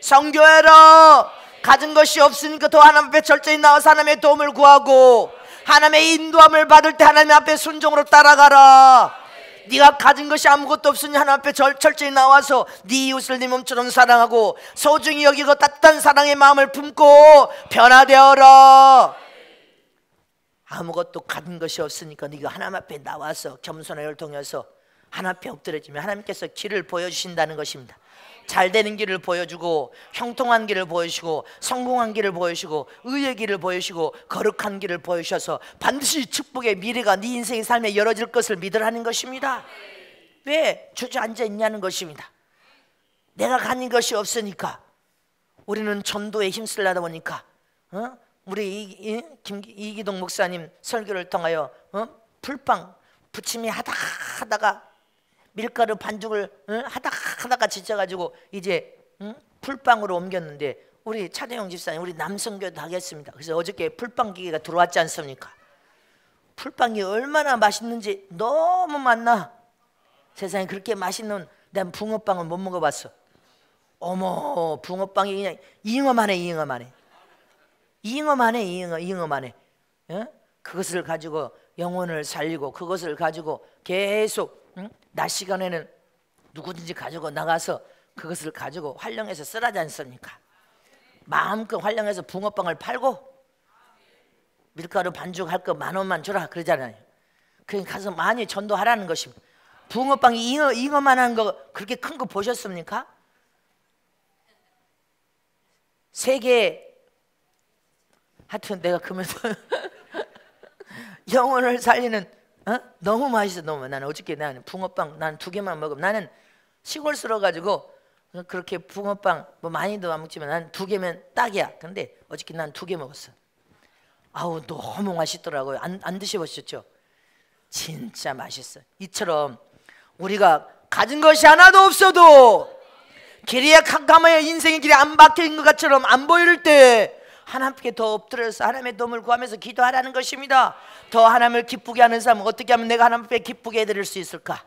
선교해라. 가진 것이 없으니까 더 하나님 앞에 철저히 나와서 하나님의 도움을 구하고 하나님의 인도함을 받을 때 하나님 앞에 순종으로 따라가라. 네가 가진 것이 아무것도 없으니 하나님 앞에 철저히 나와서 네 이웃을 네 몸처럼 사랑하고 소중히 여기고 따뜻한 사랑의 마음을 품고 변화되어라. 아무것도 가진 것이 없으니까 네가 하나님 앞에 나와서 겸손을 통해서 하나님 앞에 엎드려지면 하나님께서 길을 보여주신다는 것입니다. 잘 되는 길을 보여주고 형통한 길을 보여주시고 성공한 길을 보여주시고 의의 길을 보여주시고 거룩한 길을 보여주셔서 반드시 축복의 미래가 네 인생의 삶에 열어질 것을 믿으라는 것입니다. 왜 주저앉아 있냐는 것입니다. 내가 가진 것이 없으니까 우리는 전도에 힘쓰려다 보니까 우리 이기동 목사님 설교를 통하여 풀빵 부침이 하다가 밀가루 반죽을 하다가 지쳐가지고 이제 풀빵으로 옮겼는데 우리 차대영 집사님 우리 남성교도 하겠습니다. 그래서 어저께 풀빵 기계가 들어왔지 않습니까? 풀빵이 얼마나 맛있는지 너무 많나. 세상에 그렇게 맛있는 난 붕어빵은 못 먹어봤어. 어머, 붕어빵이 그냥 잉어만해. 그것을 가지고 영혼을 살리고 그것을 가지고 계속 낮 시간에는 누구든지 가지고 나가서 그것을 가지고 활용해서 쓰라지 않습니까? 마음껏 활용해서 붕어빵을 팔고 밀가루 반죽할 거 10,000원만 주라 그러잖아요. 그러니까 가서 많이 전도하라는 것입니다. 붕어빵이 잉어만한 거 그렇게 큰 거 보셨습니까? 세계 하여튼 내가 그러면서 영혼을 살리는 너무 맛있어. 너무. 나는 어저께 나는 붕어빵 난 2개만 먹으면 나는 시골스러워 가지고 그렇게 붕어빵 뭐 많이도 안 먹지만 난 2개면 딱이야. 근데 어저께 난 2개 먹었어. 아우 너무 맛있더라고요. 안 드셔보셨죠? 진짜 맛있어. 이처럼 우리가 가진 것이 하나도 없어도 길이에 캄캄하여 인생의 길이 안 박혀있는 것처럼 안 보일 때 하나님께 더 엎드려서 하나님의 도움을 구하면서 기도하라는 것입니다. 더 하나님을 기쁘게 하는 삶, 어떻게 하면 내가 하나님 앞에 기쁘게 해드릴 수 있을까?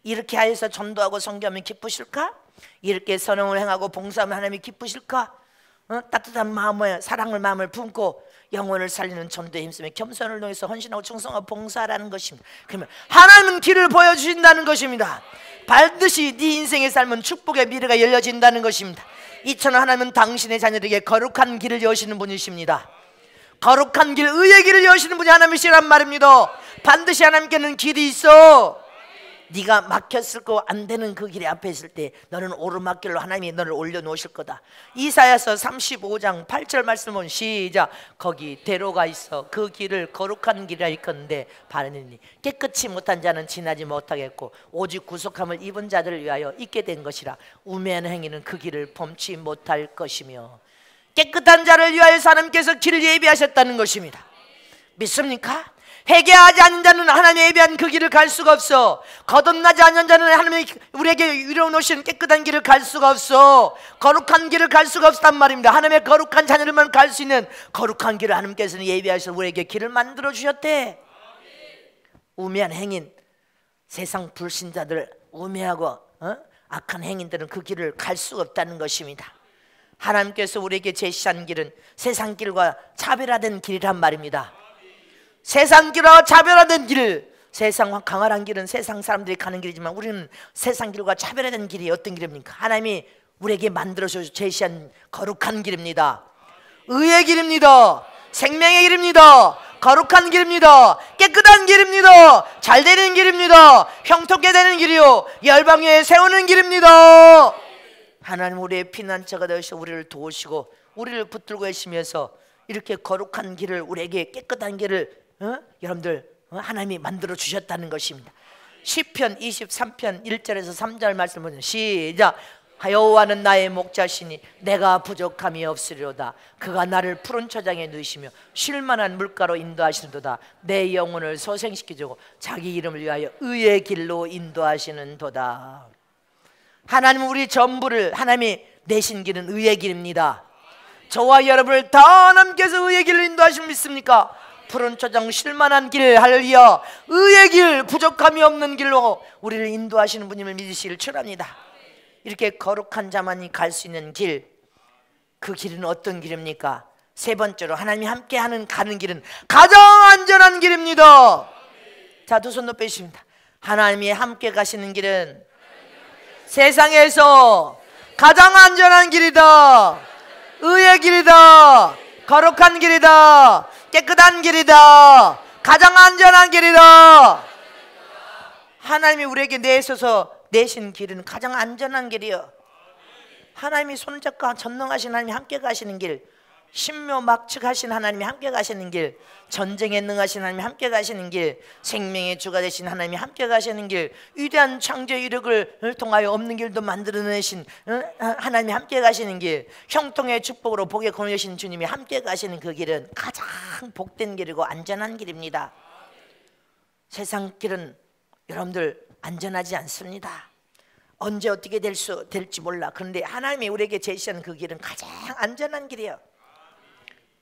이렇게 하여서 전도하고 선교하면 기쁘실까? 이렇게 선행을 행하고 봉사하면 하나님이 기쁘실까? 따뜻한 마음을, 사랑을 마음을 품고 영혼을 살리는 전도에 힘쓰며 겸손을 통해서 헌신하고 충성하고 봉사하라는 것입니다. 그러면 하나님은 길을 보여주신다는 것입니다. 반드시 네 인생의 삶은 축복의 미래가 열려진다는 것입니다. 이처럼 하나님은 당신의 자녀들에게 거룩한 길을 여시는 분이십니다. 거룩한 길, 의의 길을 여시는 분이 하나님이시란 말입니다. 반드시 하나님께는 길이 있어. 네가 막혔을 거 안 되는 그 길에 앞에 있을 때 너는 오르막길로 하나님이 너를 올려놓으실 거다. 이사야서 35장 8절 말씀 보면 시작. 거기 대로가 있어 그 길을 거룩한 길이라 일컫는데 바르니 깨끗이 못한 자는 지나지 못하겠고 오직 구속함을 입은 자들을 위하여 있게 된 것이라. 우매한 행위는 그 길을 범치 못할 것이며. 깨끗한 자를 위하여 하나님께서 길을 예비하셨다는 것입니다. 믿습니까? 회개하지 않는 자는 하나님의 예비한 그 길을 갈 수가 없어. 거듭나지 않는 자는 하나님이 우리에게 이루어놓으신 깨끗한 길을 갈 수가 없어. 거룩한 길을 갈 수가 없단 말입니다. 하나님의 거룩한 자녀들만 갈 수 있는 거룩한 길을 하나님께서는 예비하셔서 우리에게 길을 만들어 주셨대. 우매한 행인, 세상 불신자들, 우매하고 악한 행인들은 그 길을 갈 수가 없다는 것입니다. 하나님께서 우리에게 제시한 길은 세상 길과 차별화된 길이란 말입니다. 세상 길과 차별화된 길, 세상 강활한 길은 세상 사람들이 가는 길이지만 우리는 세상 길과 차별화된 길이 어떤 길입니까? 하나님이 우리에게 만들어서 제시한 거룩한 길입니다. 의의 길입니다. 생명의 길입니다. 거룩한 길입니다. 깨끗한 길입니다. 잘 되는 길입니다. 형통케 되는 길이요 열방 위에 세우는 길입니다. 하나님 우리의 피난처가 되셔 우리를 도우시고 우리를 붙들고 계시면서 이렇게 거룩한 길을, 우리에게 깨끗한 길을 여러분들 하나님이 만들어 주셨다는 것입니다. 시편 23편 1절에서 3절 말씀 보세요. 시작. 여호와는 나의 목자시니 내가 부족함이 없으리로다. 그가 나를 푸른 초장에 누이시며 쉴만한 물가로 인도하시는도다. 내 영혼을 소생시켜주고 자기 이름을 위하여 의의 길로 인도하시는도다. 하나님은 우리 전부를, 하나님이 내신 길은 의의 길입니다. 저와 여러분을 더 하나님께서 의의 길로 인도하시면 믿습니까? 푸른 초장 쉴만한 길, 할렐루야, 의의 길, 부족함이 없는 길로 우리를 인도하시는 분임을 믿으시길 축원합니다. 이렇게 거룩한 자만이 갈 수 있는 길, 그 길은 어떤 길입니까? 세 번째로 하나님이 함께하는 가는 길은 가장 안전한 길입니다. 자, 두 손 높이십니다. 하나님이 함께 가시는 길은 세상에서 가장 안전한 길이다. 의의 길이다. 거룩한 길이다. 깨끗한 길이다. 가장 안전한 길이다. 하나님이 우리에게 내신 길은 가장 안전한 길이요. 하나님이 손잡고 전능하신 하나님이 함께 가시는 길, 신묘막측하신 하나님이 함께 가시는 길, 전쟁에 능하신 하나님이 함께 가시는 길, 생명의 주가 되신 하나님이 함께 가시는 길, 위대한 창조의 이력을 통하여 없는 길도 만들어내신 하나님이 함께 가시는 길, 형통의 축복으로 복의 권위하신 주님이 함께 가시는 그 길은 가장 복된 길이고 안전한 길입니다. 세상 길은 여러분들 안전하지 않습니다. 언제 어떻게 될지 몰라. 그런데 하나님이 우리에게 제시하는 그 길은 가장 안전한 길이에요.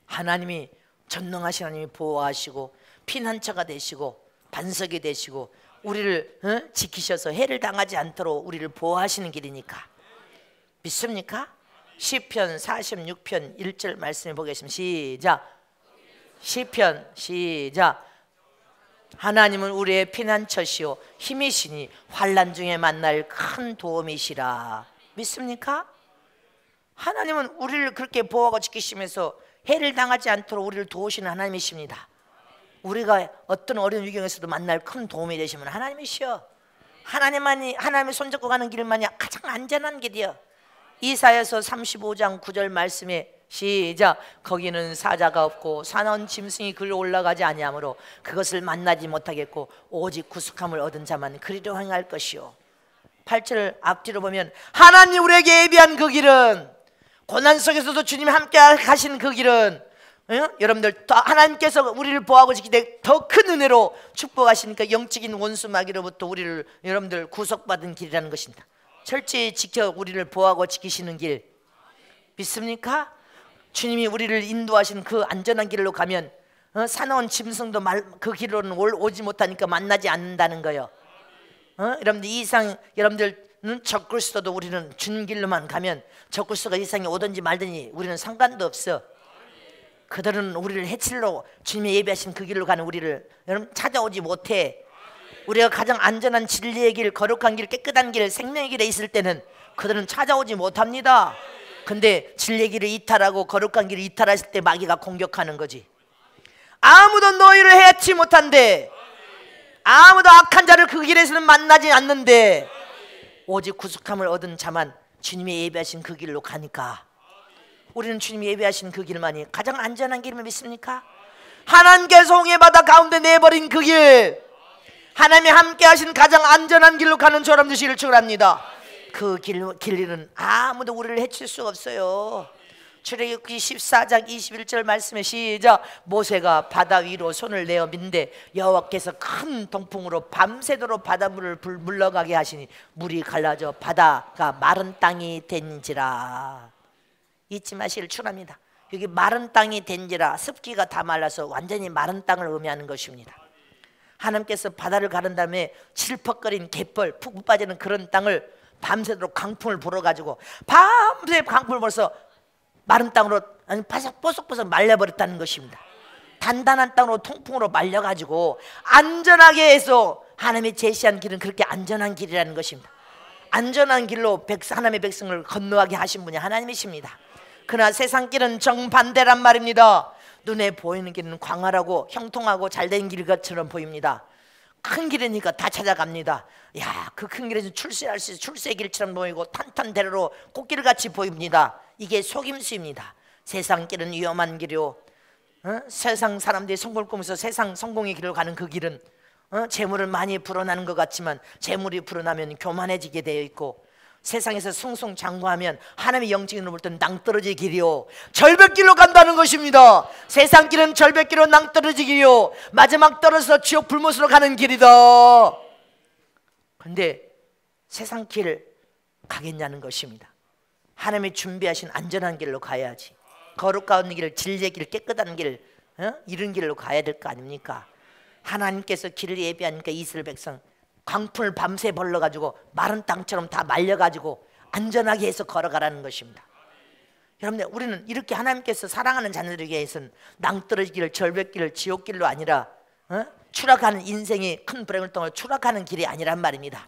하나님이 전능하신 하나님이 보호하시고 피난처가 되시고 반석이 되시고 우리를 지키셔서 해를 당하지 않도록 우리를 보호하시는 길이니까. 믿습니까? 시편 46편 1절 말씀해 보겠습니다. 시작. 시편 시작. 하나님은 우리의 피난처시오 힘이시니 환난 중에 만날 큰 도움이시라. 믿습니까? 하나님은 우리를 그렇게 보호하고 지키시면서 해를 당하지 않도록 우리를 도우시는 하나님이십니다. 우리가 어떤 어려운 위경에서도 만날 큰 도움이 되시면 하나님이시여. 하나님의 손잡고 가는 길만이 가장 안전한 길이여. 이사야서 35장 9절 말씀에 시작. 거기는 사자가 없고 사나운 짐승이 글로 올라가지 아니하므로 그것을 만나지 못하겠고 오직 구속함을 얻은 자만 그리로 행할 것이요. 8절 앞뒤로 보면 하나님이 우리에게 예비한 그 길은, 고난 속에서도 주님이 함께 가시는 그 길은 여러분들 하나님께서 우리를 보호하고 지키되 더 큰 은혜로 축복하시니까 영적인 원수 마귀로부터 우리를 여러분들 구속받은 길이라는 것입니다. 철저히 지켜 우리를 보호하고 지키시는 길. 믿습니까? 주님이 우리를 인도하신 그 안전한 길로 가면 사나운 짐승도 그 길로는 오지 못하니까 만나지 않는다는 거예요. 여러분들 이상 여러분들은 적그리스도도 우리는 주님 길로만 가면 적그리스도가 이상이 오든지 말든지 우리는 상관도 없어. 그들은 우리를 해칠로 주님의 예비하신 그 길로 가는 우리를 여러분 찾아오지 못해. 우리가 가장 안전한 진리의 길, 거룩한 길, 깨끗한 길, 생명의 길에 있을 때는 그들은 찾아오지 못합니다. 근데 진리의 길을 이탈하고 거룩한 길을 이탈했을 때 마귀가 공격하는 거지. 아무도 너희를 해치 못한대. 아무도 악한 자를 그 길에서는 만나지 않는데 오직 구속함을 얻은 자만 주님이 예비하신 그 길로 가니까 우리는 주님이 예비하신 그 길만이 가장 안전한 길을 믿습니까? 하나님께서 홍해 바다 가운데 내버린 그 길, 하나님이 함께 하신 가장 안전한 길로 가는 저람 되시기를 축원합니다. 그 길은 아무도 우리를 해칠 수 없어요. 출애굽기 14장 21절 말씀에 시작. 모세가 바다 위로 손을 내어 민대 여호와께서 큰 동풍으로 밤새도록 바닷물을 물러가게 하시니 물이 갈라져 바다가 마른 땅이 된지라. 잊지 마시기를 축원합니다. 여기 마른 땅이 된지라, 습기가 다 말라서 완전히 마른 땅을 의미하는 것입니다. 하나님께서 바다를 가른 다음에 질퍽거린 갯벌 푹 빠지는 그런 땅을 밤새도록 강풍을 불어가지고 밤새 강풍을 불어서 마른 땅으로 뽀석뽀석 말려버렸다는 것입니다. 단단한 땅으로 통풍으로 말려가지고 안전하게 해서 하나님이 제시한 길은 그렇게 안전한 길이라는 것입니다. 안전한 길로 하나님의 백성을 건너가게 하신 분이 하나님이십니다. 그러나 세상 길은 정반대란 말입니다. 눈에 보이는 길은 광활하고 형통하고 잘된 길처럼 보입니다. 큰 길이니까 다 찾아갑니다. 야, 그 큰 길에서 출세할 수 있어. 출세길처럼 보이고 탄탄대로로 꽃길같이 보입니다. 이게 속임수입니다. 세상 길은 위험한 길이요, 세상 사람들이 성공을 꾸면서 세상 성공의 길을 가는 그 길은 재물을 많이 불어나는 것 같지만 재물이 불어나면 교만해지게 되어 있고, 세상에서 승승장구하면 하나님의 영적인 볼 때는 낭떠러지 길이요, 절벽길로 간다는 것입니다. 세상 길은 절벽길로 낭떠러지 길이요, 마지막 떨어져서 지옥 불못으로 가는 길이다. 그런데 세상 길 가겠냐는 것입니다. 하나님이 준비하신 안전한 길로 가야지. 거룩한 길, 진리의 길, 깨끗한 길, 이런 길로 가야 될 거 아닙니까? 하나님께서 길을 예비하니까 이스라엘 백성 강풍을 밤새 벌러가지고 마른 땅처럼 다 말려가지고 안전하게 해서 걸어가라는 것입니다. 여러분들, 우리는 이렇게 하나님께서 사랑하는 자녀들에게 해서는 낭떠러지길, 절벽길, 지옥길로 아니라 추락하는 인생의 큰 불행을 통해 추락하는 길이 아니란 말입니다.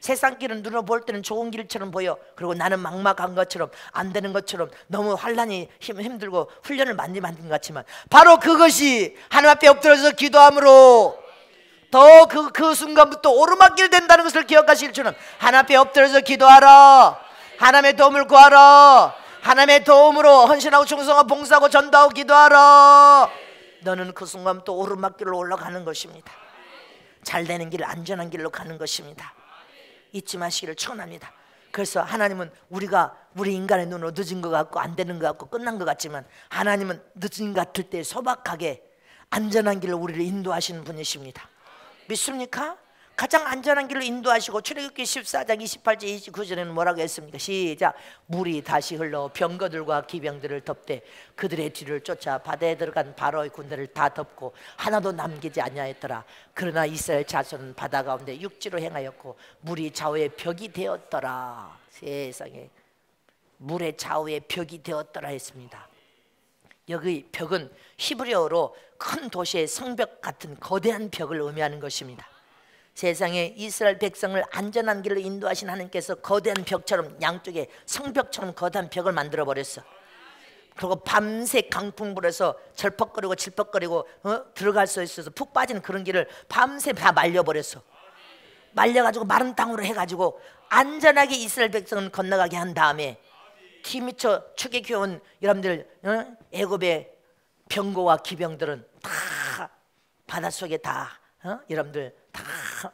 세상 길은 눈으로 볼 때는 좋은 길처럼 보여. 그리고 나는 막막한 것처럼, 안 되는 것처럼, 너무 환난이 힘들고 훈련을 많이 만든 것 같지만 바로 그것이 하나님 앞에 엎드려서 기도함으로 더 그 순간부터 오르막길 된다는 것을 기억하실 줄은, 하나님 앞에 엎드려서 기도하라, 하나님의 도움을 구하라, 하나님의 도움으로 헌신하고 충성하고 봉사하고 전도하고 기도하라. 너는 그 순간부터 오르막길로 올라가는 것입니다. 잘 되는 길, 안전한 길로 가는 것입니다. 잊지 마시기를 축원합니다. 그래서 하나님은 우리 인간의 눈으로 늦은 것 같고 안 되는 것 같고 끝난 것 같지만, 하나님은 늦은 것 같을 때 소박하게 안전한 길로 우리를 인도하시는 분이십니다. 믿습니까? 가장 안전한 길로 인도하시고, 출애굽기 14장 28절 29절에는 뭐라고 했습니까? 시작. 물이 다시 흘러 병거들과 기병들을 덮되 그들의 뒤를 쫓아 바다에 들어간 바로의 군대를 다 덮고 하나도 남기지 아니하였더라. 그러나 이스라엘 자손은 바다 가운데 육지로 행하였고 물이 좌우의 벽이 되었더라. 세상에, 물의 좌우의 벽이 되었더라 했습니다. 여기 벽은 히브리어로 큰 도시의 성벽 같은 거대한 벽을 의미하는 것입니다. 세상에 이스라엘 백성을 안전한 길로 인도하신 하나님께서 거대한 벽처럼, 양쪽에 성벽처럼 거대한 벽을 만들어 버렸어. 그리고 밤새 강풍 불어서 절퍽거리고 질퍽거리고 들어갈 수 있어서 푹 빠지는 그런 길을 밤새 다 말려버렸어. 말려가지고 마른 땅으로 해가지고 안전하게 이스라엘 백성은 건너가게 한 다음에 키 미쳐 추격해온 여러분들, 애굽의 병거와 기병들은 다 바닷속에 다 여러분들 다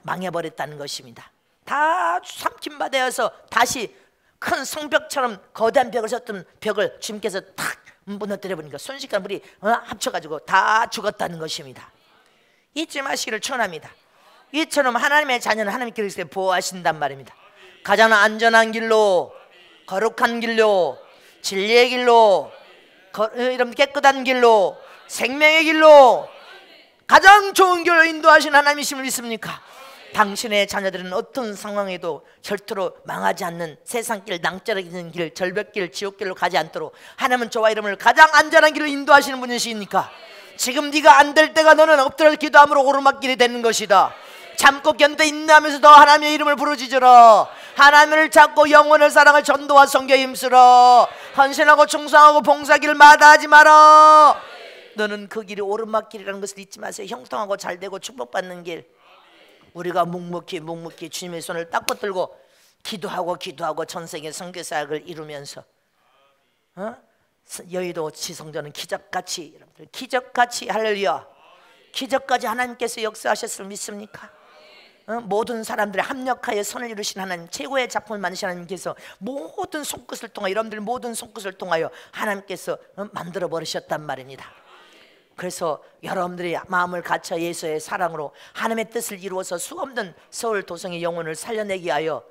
망해버렸다는 것입니다. 다 삼킨바다여서 다시 큰 성벽처럼 거대한 벽을 섰던 벽을 주님께서 탁 무너뜨려 버리니까 순식간 물이 합쳐가지고 다 죽었다는 것입니다. 잊지 마시기를 축원합니다. 이처럼 하나님의 자녀는 하나님께서 보호하신단 말입니다. 가장 안전한 길로, 거룩한 길로, 진리의 길로, 이런 깨끗한 길로, 생명의 길로, 가장 좋은 길로 인도하신 하나님이심을 믿습니까? 당신의 자녀들은 어떤 상황에도 절대로 망하지 않는 세상길, 낭자락있는 길, 절벽길, 지옥길로 가지 않도록 하나님은 저와 이름을 가장 안전한 길로 인도하시는 분이시니까 지금 네가 안 될 때가 너는 엎드려 기도함으로 오르막길이 되는 것이다. 참고 견뎌 인내하면서 더 하나님의 이름을 부르짖으라. 하나님을 찾고 영혼을 사랑할 전도와 선교에 힘쓰라. 헌신하고 충성하고 봉사길을 마다하지 마라. 너는 그 길이 오르막길이라는 것을 잊지 마세요. 형통하고 잘되고 축복받는 길. 우리가 묵묵히 주님의 손을 딱 붙들고 기도하고 전생의 선교사역을 이루면서 여의도 지성전은 기적같이, 여러분들 기적같이, 할렐루야, 기적까지 하나님께서 역사하셨음을 믿습니까? 모든 사람들이 합력하여 선을 이루신 하나님, 최고의 작품을 만드신 하나님께서 모든 손끝을 통하여, 여러분들 모든 손끝을 통하여 하나님께서 만들어 버리셨단 말입니다. 그래서 여러분들이 마음을 갖춰 예수의 사랑으로 하나님의 뜻을 이루어서 수없는 서울 도성의 영혼을 살려내기 위하여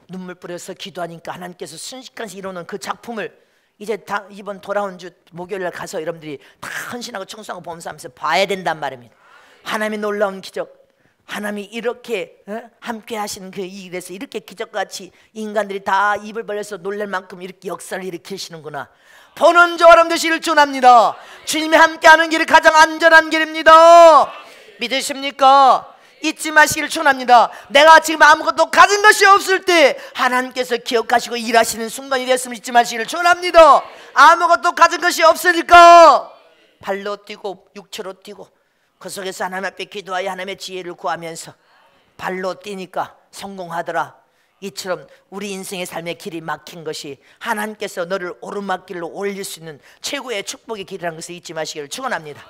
눈물 뿌려서 기도하니까 하나님께서 순식간에 이루는 그 작품을 이제 이번 돌아온 주 목요일날 가서 여러분들이 다 헌신하고 충성하고 범사하면서 봐야 된단 말입니다. 하나님의 놀라운 기적, 하나님이 이렇게 함께 하시는 그 이 일에서 이렇게 기적같이 인간들이 다 입을 벌려서 놀랄 만큼 이렇게 역사를 일으키시는구나. 보는 저 여러분들 실존합니다. 주님이 함께하는 길이 가장 안전한 길입니다. 믿으십니까? 잊지 마시기를 축원합니다. 내가 지금 아무것도 가진 것이 없을 때 하나님께서 기억하시고 일하시는 순간이 됐으면 잊지 마시기를 축원합니다. 아무것도 가진 것이 없으니까 발로 뛰고 육체로 뛰고 그 속에서 하나님 앞에 기도하여 하나님의 지혜를 구하면서 발로 뛰니까 성공하더라. 이처럼 우리 인생의 삶의 길이 막힌 것이 하나님께서 너를 오르막길로 올릴 수 있는 최고의 축복의 길이라는 것을 잊지 마시기를 축원합니다.